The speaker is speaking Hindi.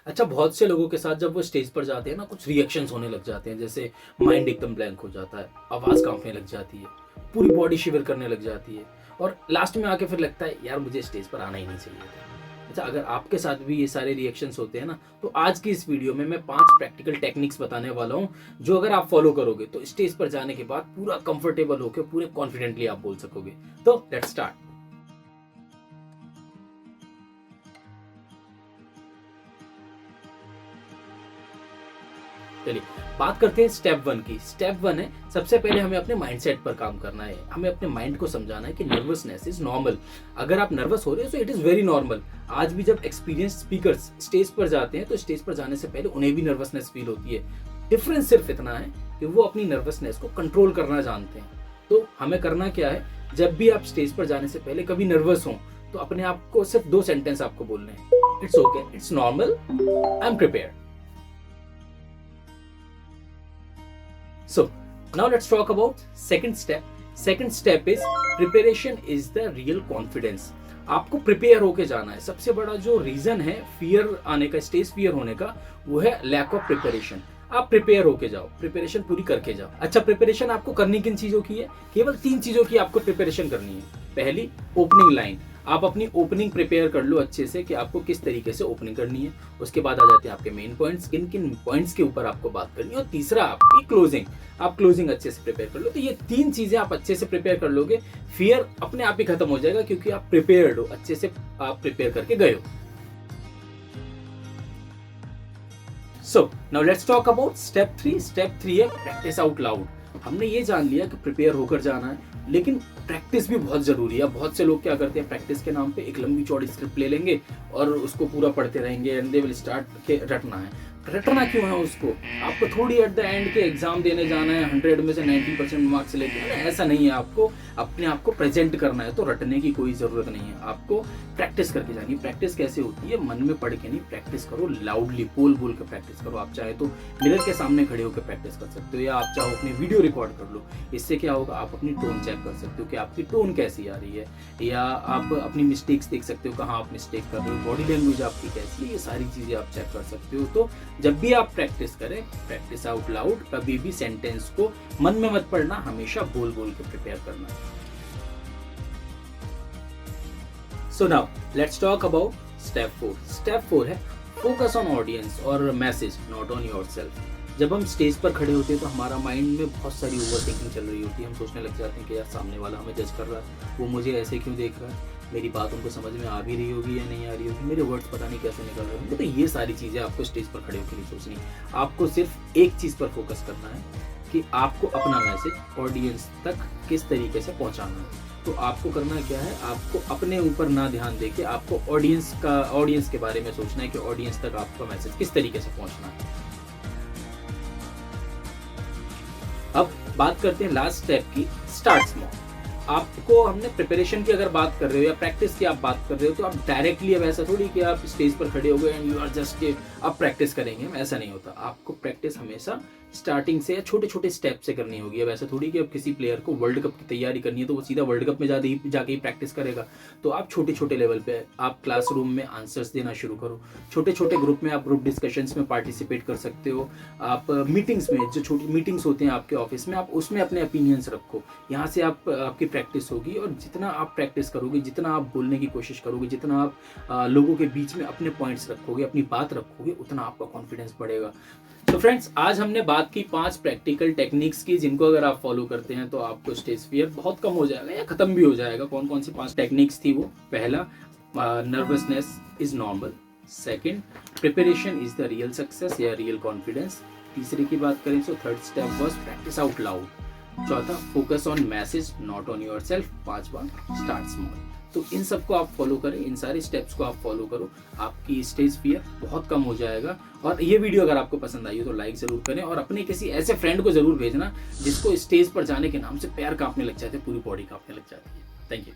अच्छा, बहुत से लोगों के साथ जब वो स्टेज पर जाते हैं ना, कुछ रिएक्शंस होने लग जाते हैं, जैसे माइंड एकदम ब्लैंक हो जाता है, आवाज़ काँपने लग जाती है, पूरी बॉडी शिवर करने लग जाती है और लास्ट में आके फिर लगता है यार मुझे स्टेज पर आना ही नहीं चाहिए था। अच्छा, अगर आपके साथ भी ये सारे रिएक्शंस होते हैं ना, तो आज की इस वीडियो में मैं 5 प्रैक्टिकल टेक्निक्स बताने वाला हूँ, जो अगर आप फॉलो करोगे तो स्टेज पर जाने के बाद पूरा कंफर्टेबल होकर पूरे कॉन्फिडेंटली आप बोल सकोगे। तो लेट्स स्टार्ट। चलिए, बात करते हैं स्टेप 1 की। स्टेप 1 है, सबसे पहले हमें अपने माइंडसेट पर काम करना है। हमें अपने माइंड को समझाना है कि नर्वसनेस इज नॉर्मल। अगर आप नर्वस हो रहे हो तो इट इज वेरी नॉर्मल। आज भी जब एक्सपीरियंस स्पीकर्स स्टेज पर जाते हैं तो स्टेज पर जाने से पहले उन्हें भी नर्वसनेस फील होती है। डिफरेंस सिर्फ इतना है कि वो अपनी नर्वसनेस को कंट्रोल करना जानते हैं। तो हमें करना क्या है, जब भी आप स्टेज पर जाने से पहले कभी नर्वस हो तो अपने आप को सिर्फ 2 सेंटेंस आपको बोलने हैं। It's okay, it's normal, I am prepared. So now let's talk about second step. Second step is preparation is the real confidence. आपको प्रिपेयर होके जाना है। सबसे बड़ा जो रीजन है फियर आने का, स्टेज फियर होने का, वो है लैक ऑफ प्रिपरेशन। आप प्रिपेयर होके जाओ, प्रिपरेशन पूरी करके जाओ। अच्छा, प्रिपरेशन आपको करनी किन चीजों की है? केवल 3 चीजों की आपको प्रिपरेशन करनी है। पहली, ओपनिंग लाइन। आप अपनी ओपनिंग प्रिपेयर कर लो अच्छे से कि आपको किस तरीके से ओपनिंग करनी है। उसके बाद आ जाते हैं आपके मेन पॉइंट्स, किन किन पॉइंट्स के ऊपर आपको बात करनी है। और तीसरा आपकी क्लोजिंग। आप क्लोजिंग अच्छे से प्रिपेयर कर लो। तो ये 3 चीजें आप अच्छे से प्रिपेयर कर लोगे, फियर अपने आप ही खत्म हो जाएगा, क्योंकि आप प्रिपेयर्ड हो, अच्छे से आप प्रिपेयर करके गए हो। So now let's talk about step 3। Step 3 है प्रैक्टिस आउट लाउड। हमने ये जान लिया कि प्रिपेयर होकर जाना है, लेकिन प्रैक्टिस भी बहुत जरूरी है। बहुत से लोग क्या करते हैं, प्रैक्टिस के नाम पे एक लंबी चौड़ी स्क्रिप्ट ले लेंगे और उसको पूरा पढ़ते रहेंगे एंड दे विल स्टार्ट के रटना है। रटना क्यों है उसको? आपको थोड़ी एट द एंड के एग्जाम देने जाना है, 100 में से 90% मार्क्स लेके आना है, ऐसा नहीं है। आपको अपने आप को प्रेजेंट करना है, तो रटने की कोई जरूरत नहीं है। आपको प्रैक्टिस करके जानी है। प्रैक्टिस कैसे होती है? मन में पढ़ के नहीं, प्रैक्टिस करो लाउडली, बोल बोल के प्रैक्टिस करो। आप चाहे तो मिरर के सामने खड़े होकर प्रैक्टिस कर सकते हो, या आप चाहो अपनी वीडियो रिकॉर्ड कर लो। इससे क्या होगा, आप अपनी टोन चेक कर सकते हो कि आपकी टोन कैसी आ रही है, या आप अपनी मिस्टेक्स देख सकते हो, कहाँ आप मिस्टेक कर रहे हो, बॉडी लैंग्वेज आपकी कैसी है, ये सारी चीजें आप चेक कर सकते हो। तो जब भी आप प्रैक्टिस करें, प्रैक्टिस आउट लाउड। कभी भी सेंटेंस को मन में मत पढ़ना, हमेशा बोल बोल के प्रिपेयर करना। So now let's talk about step 4। Step 4 है फोकस ऑन ऑडियंस और मैसेज, नॉट ऑन योरसेल्फ। जब हम स्टेज पर खड़े होते हैं तो हमारा माइंड में बहुत सारी ओवर थिंकिंग चल रही होती है। हम सोचने लग जाते हैं कि यार सामने वाला हमें जज कर रहा है, वो मुझे ऐसे क्यों देख रहा है, मेरी बात उनको समझ में आ भी रही होगी या नहीं आ रही होगी, मेरे वर्ड्स पता नहीं कैसे निकल रहे होंगे। तो ये सारी चीज़ें आपको स्टेज पर खड़े होकर नहीं सोचनी। आपको सिर्फ एक चीज़ पर फोकस करना है कि आपको अपना मैसेज ऑडियंस तक किस तरीके से पहुंचाना है। तो आपको करना क्या है, आपको अपने ऊपर ना ध्यान देके आपको ऑडियंस के बारे में सोचना है कि ऑडियंस तक आपका मैसेज किस तरीके से पहुंचना है। अब बात करते हैं लास्ट स्टेप की, स्टार्ट स्मॉल। आपको हमने प्रिपरेशन की अगर बात कर रहे हो या प्रैक्टिस की आप बात कर रहे हो, तो आप डायरेक्टली, अब ऐसा थोड़ी कि आप स्टेज पर खड़े हो गए एंड यू आर जस्ट के अब प्रैक्टिस करेंगे, ऐसा नहीं होता। आपको प्रैक्टिस हमेशा स्टार्टिंग से या छोटे छोटे स्टेप से करनी होगी। अब ऐसा थोड़ी कि अब किसी प्लेयर को वर्ल्ड कप की तैयारी करनी है तो वो सीधा वर्ल्ड कप में जाके ही प्रैक्टिस करेगा। तो आप छोटे छोटे लेवल पे आप क्लासरूम में आंसर्स देना शुरू करो। छोटे छोटे ग्रुप में आप ग्रुप डिस्कशंस में पार्टिसिपेट कर सकते हो। आप मीटिंग्स में, जो छोटी मीटिंग्स होते हैं आपके ऑफिस में, आप उसमें अपने ओपिनियंस रखो। यहाँ से आपकी प्रैक्टिस होगी, और जितना आप प्रैक्टिस करोगे, जितना आप बोलने की कोशिश करोगे, जितना आप लोगों के बीच में अपने पॉइंट्स रखोगे, अपनी बात रखोगे, उतना आपका कॉन्फिडेंस बढ़ेगा। तो फ्रेंड्स, आज हमने बात की 5 प्रैक्टिकल टेक्निक्स की, जिनको अगर आप फॉलो करते हैं तो आपको स्टेज फियर बहुत कम हो जाएगा या खत्म भी हो जाएगा। कौन कौन सी 5 टेक्निक्स थी वो? पहला, nervousness is normal. Second, preparation is the real success या रियल कॉन्फिडेंस। तीसरे की बात करें तो third step was practice out loud. चौथा, focus on message, not on yourself. पांचवा, स्टार्ट स्मॉल। तो इन सबको आप फॉलो करें, इन सारे स्टेप्स को आप फॉलो करो, आपकी स्टेज फियर बहुत कम हो जाएगा। और ये वीडियो अगर आपको पसंद आई हो तो लाइक जरूर करें, और अपने किसी ऐसे फ्रेंड को जरूर भेजना जिसको स्टेज पर जाने के नाम से पैर कांपने लग जाते हैं, पूरी बॉडी कांपने लग जाती है। Thank you.